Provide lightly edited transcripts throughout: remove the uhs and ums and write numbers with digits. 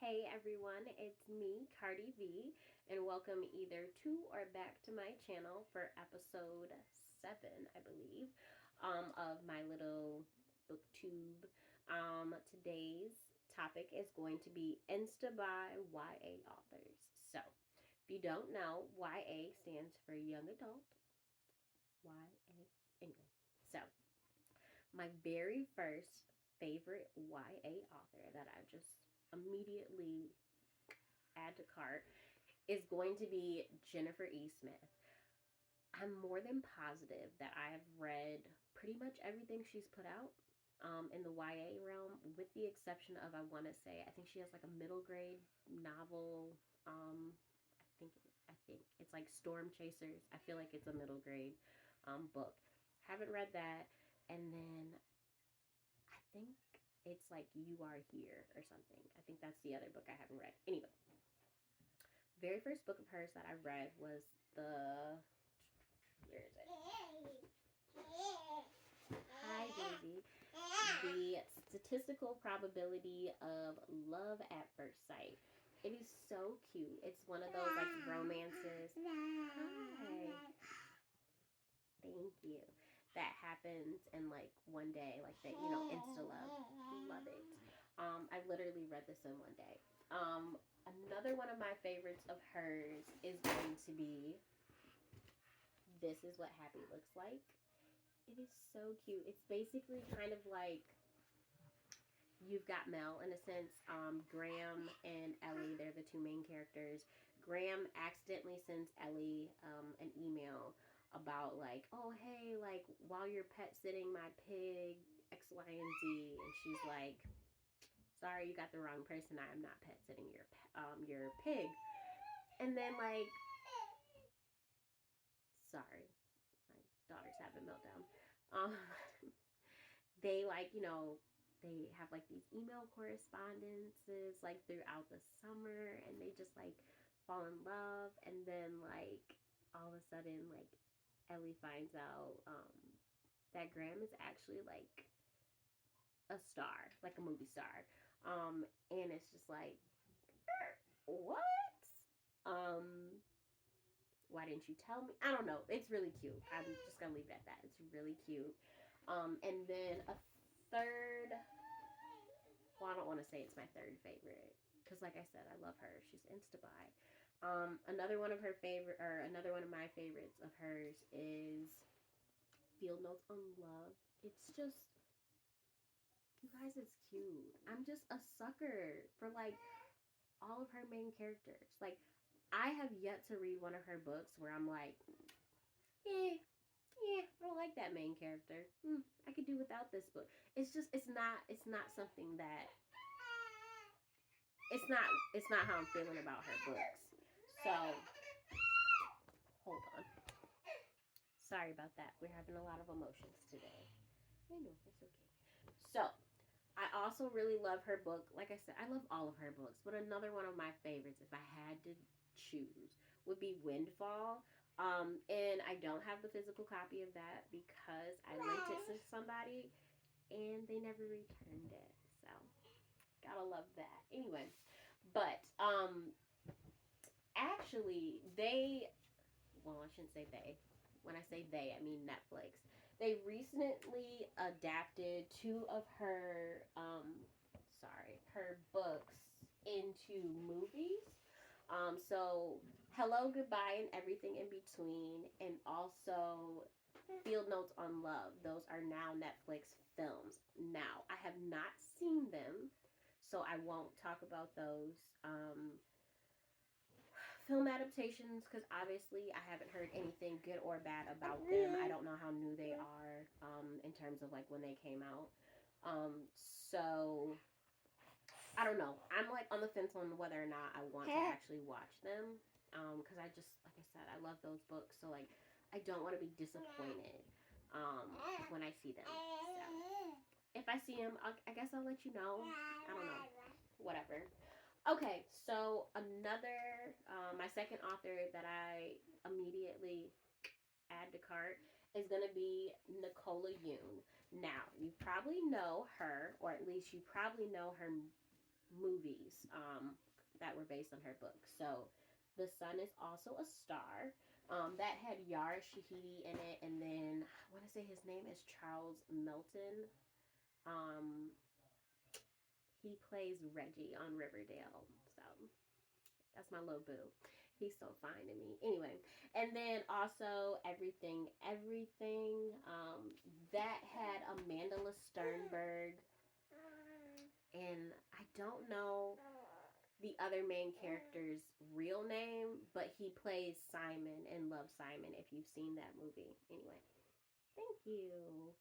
Hey everyone, it's me, Cardi V, and welcome either to or back to my channel for episode 7, I believe, of my little booktube. Today's topic is going to be Insta Buy YA Authors. So, if you don't know, YA stands for Young Adult. YA. Anyway, so my very first favorite YA author that I just immediately add to cart is going to be Jennifer E. Smith. I'm more than positive that I have read pretty much everything she's put out in the YA realm, with the exception of, I think she has like a middle grade novel. I think it's like Storm Chasers. I feel like it's a middle grade book. Haven't read that, and then I think it's like You Are Here or something. I think that's the other book I haven't read. Anyway, very first book of hers that I read was the, where is it? Hi, baby. The Statistical Probability of Love at First Sight. It is so cute. It's one of those like romances. Hi. Thank you. That happens in like one day, like that, insta love it. I literally read this in one day. Another one of my favorites of hers is going to be This Is What Happy Looks Like. It is so cute. It's basically kind of like You've Got Mel in a sense. Graham and Ellie, they're the two main characters. Graham accidentally sends Ellie an email about like, oh hey, like while you're pet sitting my pig X, Y, and Z, and she's like, sorry, you got the wrong person. I am not pet sitting your pig. And then like, sorry, my daughter's having a meltdown. Um, they like, they have like these email correspondences like throughout the summer, and they just like fall in love, and then like all of a sudden like Ellie finds out that Graham is actually like a star, like a movie star. And it's just like, what? Um, why didn't you tell me? I don't know. It's really cute. I'm just gonna leave it at that. It's really cute. And then a third. Well, I don't want to say it's my third favorite because, like I said, I love her. She's Insta Buy. Another one of my favorites of hers is Field Notes on Love. It's just, you guys, it's cute. I'm just a sucker for like all of her main characters. Like, I have yet to read one of her books where I'm like, I don't like that main character. I could do without this book. It's just, it's not something that, it's not how I'm feeling about her books. So, hold on. Sorry about that. We're having a lot of emotions today. I know, it's okay. So, I also really love her book. Like I said, I love all of her books, but another one of my favorites, if I had to choose, would be Windfall. And I don't have the physical copy of that because I lent it to somebody and they never returned it. So, gotta love that. Anyway, but actually, I shouldn't say they. When I say they, I mean Netflix. They recently adapted two of her books into movies. So Hello, Goodbye, and Everything in Between, and also Field Notes on Love. Those are now Netflix films. Now, I have not seen them, so I won't talk about those. Film adaptations, because obviously I haven't heard anything good or bad about them. I don't know how new they are in terms of like when they came out. So I don't know. I'm like on the fence on whether or not I want to actually watch them. Because I just, like I said, I love those books. So like, I don't want to be disappointed when I see them. So if I see them, I guess I'll let you know. I don't know. Whatever. Okay, so my second author that I immediately add to cart is going to be Nicola Yoon. Now, you probably know her, or at least you probably know her movies that were based on her book. So The Sun is Also a Star. That had Yara Shahidi in it, and then I want to say his name is Charles Melton. Um, he plays Reggie on Riverdale. So that's my little boo. He's so fine to me. Anyway, and then also Everything. That had Amanda Sternberg, and I don't know the other main character's real name, but he plays Simon in Love, Simon, if you've seen that movie. Anyway, thank you.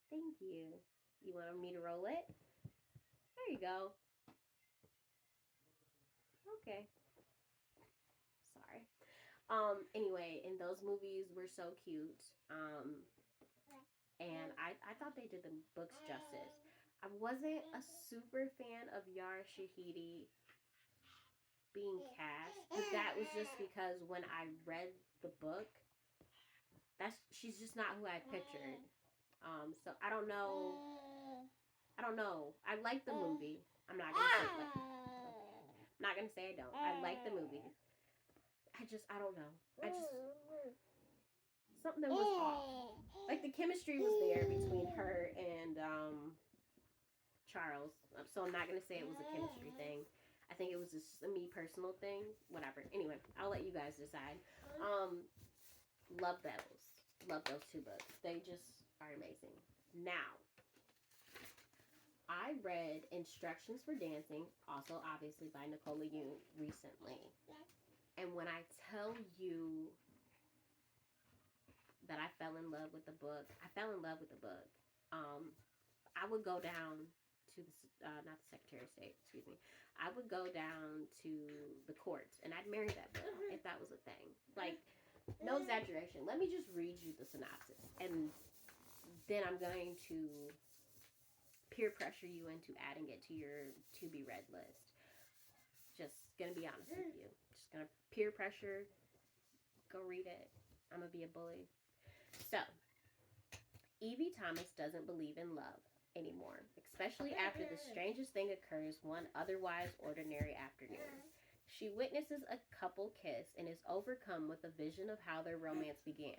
Thank you. You want me to roll it? There you go. Okay. Sorry. Anyway, and those movies were so cute. And I thought they did the books justice. I wasn't a super fan of Yara Shahidi being cast, but that was just because when I read the book, she's just not who I pictured. So I don't know. I like the movie. I'm not gonna say like. I'm not gonna say I don't. I like the movie. I don't know. Something was off. Like the chemistry was there between her and Charles. So I'm not gonna say it was a chemistry thing. I think it was just a me personal thing. Whatever. Anyway, I'll let you guys decide. Love those. Love those two books. They just are amazing. Now, I read Instructions for Dancing, also obviously by Nicola Yoon, recently. And when I tell you that I fell in love with the book, I fell in love with the book. I would go down to the, not the Secretary of State, excuse me. I would go down to the courts and I'd marry that book if that was a thing. Like, no exaggeration. Let me just read you the synopsis. And then I'm going to peer pressure you into adding it to your to be read list. Just gonna be honest with you. Just gonna peer pressure. Go read it. I'm gonna be a bully. So, Evie Thomas doesn't believe in love anymore, especially after the strangest thing occurs one otherwise ordinary afternoon. She witnesses a couple kiss and is overcome with a vision of how their romance began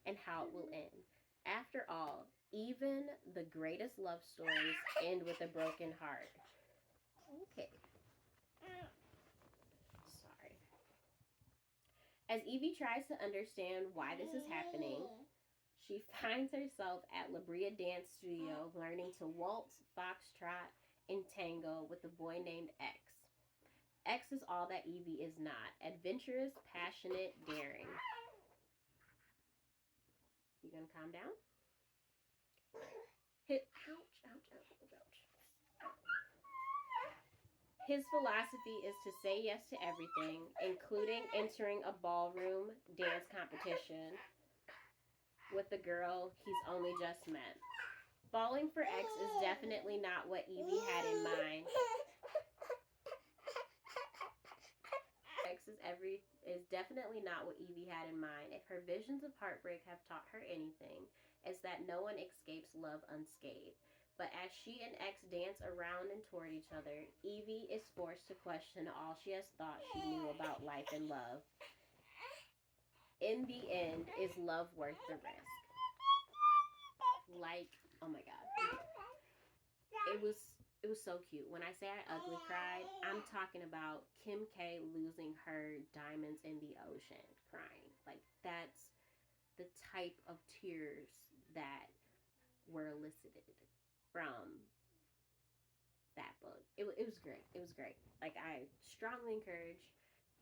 and how it will end. After all, even the greatest love stories end with a broken heart. Okay. Sorry. As Evie tries to understand why this is happening, she finds herself at La Brea Dance Studio learning to waltz, foxtrot, and tango with a boy named X. X is all that Evie is not. Adventurous, passionate, daring. You gonna calm down? Ouch. His philosophy is to say yes to everything, including entering a ballroom dance competition with the girl he's only just met. Falling for X is definitely not what Evie had in mind. X is definitely not what Evie had in mind. If her visions of heartbreak have taught her anything, it's that no one escapes love unscathed. But as she and X dance around and toward each other, Evie is forced to question all she has thought she knew about life and love. In the end, is love worth the risk? Like, oh my god. It was so cute. When I say I ugly cried, I'm talking about Kim K losing her diamonds in the ocean crying. Like, that's the type of tears that were elicited from that book. It was great. It was great. Like, I strongly encourage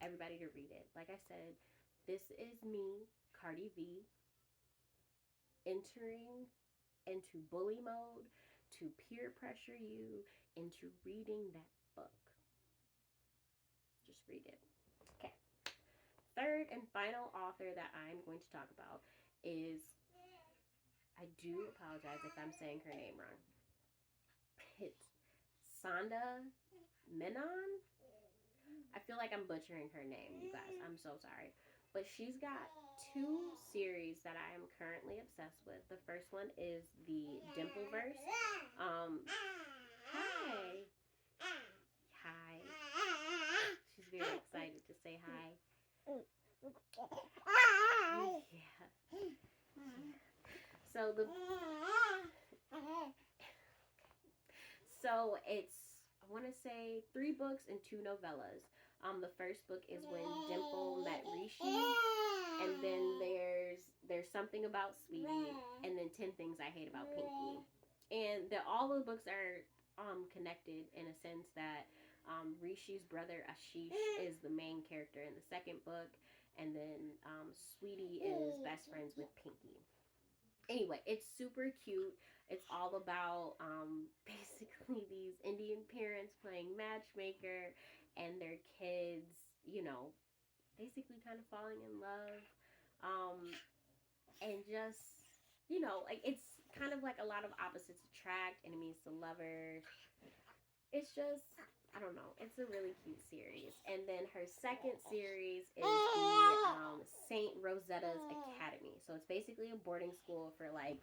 everybody to read it. Like I said, this is me, Cardi V, entering into bully mode to peer pressure you into reading that book. Just read it. Okay. Third and final author that I'm going to talk about is, I do apologize if I'm saying her name wrong. It's Sandhya Menon. I feel like I'm butchering her name, you guys. I'm so sorry. But she's got 2 series that I am currently obsessed with. The first one is the Dimpleverse. Hi. So it's, I want to say 3 books and 2 novellas. The first book is When Dimple Met Rishi, and then there's Something About Sweetie, and then 10 Things I Hate About Pinky. And all of the books are connected in a sense that Rishi's brother Ashish is the main character in the second book, and then Sweetie is best friends with Pinky. Anyway, it's super cute. It's all about basically these Indian parents playing matchmaker and their kids, basically kind of falling in love. And just, like it's kind of like a lot of opposites attract, enemies to lovers. It's just, I don't know. It's a really cute series. And then her second series is the Saint Rosetta's Academy. So it's basically a boarding school for like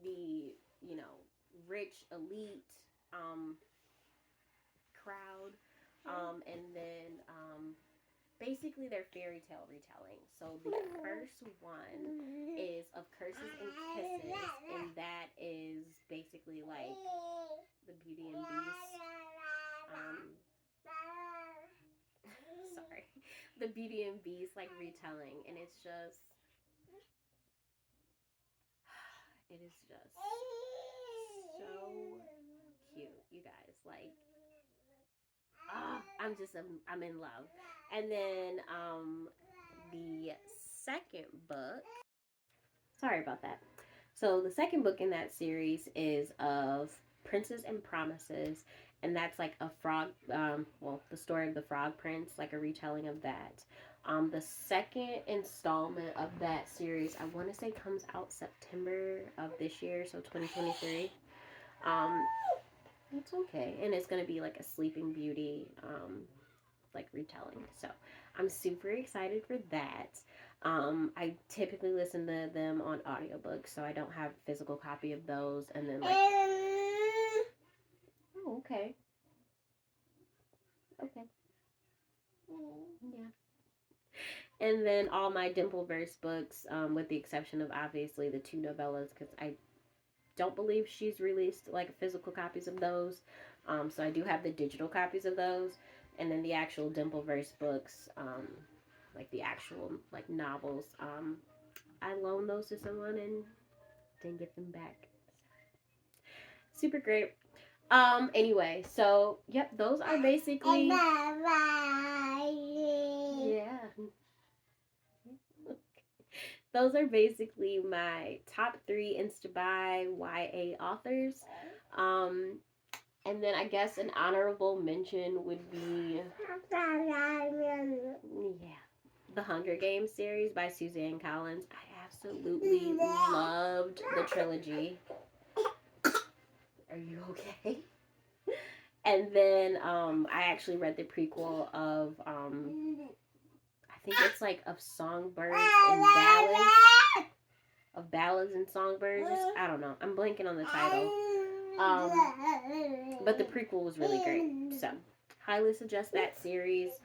the, rich elite crowd. And then basically they're fairy tale retelling. So the first one is Of Curses and Kisses, and that is basically like the Beauty and Beast. Sorry, the Beauty and Beast like retelling, and it is just so cute, you guys. Like, I'm in love. And then the second book. Sorry about that. So the second book in that series is of Princes and Promises, and that's like a frog. The story of the Frog Prince, like a retelling of that. The second installment of that series, I want to say, comes out September of this year, so 2023. It's okay, and it's gonna be like a Sleeping Beauty, like retelling. So I'm super excited for that. I typically listen to them on audiobooks, so I don't have a physical copy of those. And then like, oh, okay. Yeah. And then all my Dimpleverse books, with the exception of obviously the 2 novellas, because I don't believe she's released like physical copies of those. So I do have the digital copies of those, and then the actual Dimpleverse books, like the actual like novels, I loaned those to someone and didn't get them back. Super great. Anyway, so yep, those are basically, yeah. Those are basically my top 3 Insta Buy YA authors. And then I guess an honorable mention would be, The Hunger Games series by Suzanne Collins. I absolutely loved the trilogy. Are you okay? And then I actually read the prequel of I think it's like of Songbirds and Ballads. Of Ballads and Songbirds. I don't know. I'm blanking on the title. But the prequel was really great. So highly suggest that series.